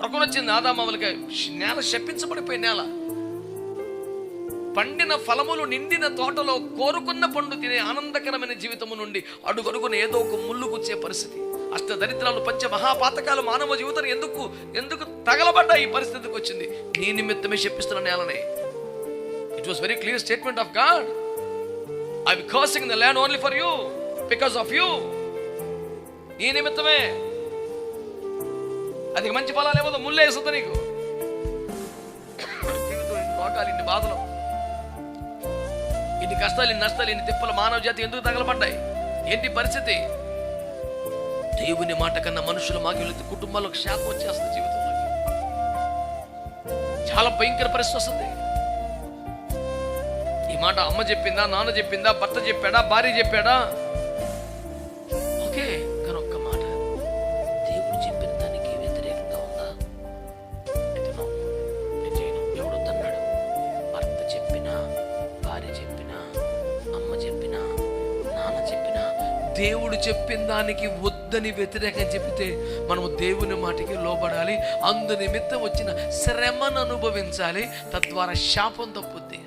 ఉరకలు వచ్చింది ఆదామవలకి. నేల శపించబడిపోయి నేల. పండిన ఫలములు నిండిన తోటలో కోరుకున్న పండు తినే ఆనందకరమైన జీవితము నుండి అడుగడుగున ఏదో ఒక ముళ్ళు గుచ్చే పరిస్థితి, అష్ట దరిద్రాలు, పంచ మహాపాతకాలు మానవ జీవితం ఎందుకు తగలబడ్డా ఈ పరిస్థితికి వచ్చింది? నీ నిమిత్తమే శపిస్తున్న నేలనే. It was very clear statement of God. I am cursing the land only for you, because of you. నీ నిమిత్తమే. అది మంచి ఫలాలు ఏమో ముళ్ళే వేస్తుంది నీకు. రోగాలు, ఇన్ని బాధలు, ఇన్ని కష్టాలు, ఇన్ని నష్టాలు, ఇన్ని తిప్పలు మానవ జాతి ఎందుకు తగలబడ్డాయి? ఏంటి పరిస్థితి? దేవుని మాట కన్నా మనుషుల మాకి కుటుంబాలకు శాపం వచ్చేస్తుంది. జీవితంలో చాలా భయంకర పరిస్థితి వస్తుంది. ఈ మాట అమ్మ చెప్పిందా, నాన్న చెప్పిందా, భర్త చెప్పాడా, భార్య చెప్పాడా? ఓకే, కానీ ఒక్క మాట దేవుడు చెప్పిన దానికి వ్యతిరేకంగా ఉందా? ఎవడు తన్నాడు? భర్త చెప్పినా, భార్య చెప్పినా, అమ్మ చెప్పినా, నాన్న చెప్పినా, దేవుడు చెప్పిన దానికి వద్దని వ్యతిరేకం చెప్తే మనము దేవుని మాటకి లోబడాలి. అందు నిమిత్తం వచ్చిన శ్రమను అనుభవించాలి. తద్వారా శాపం తప్పుద్ది.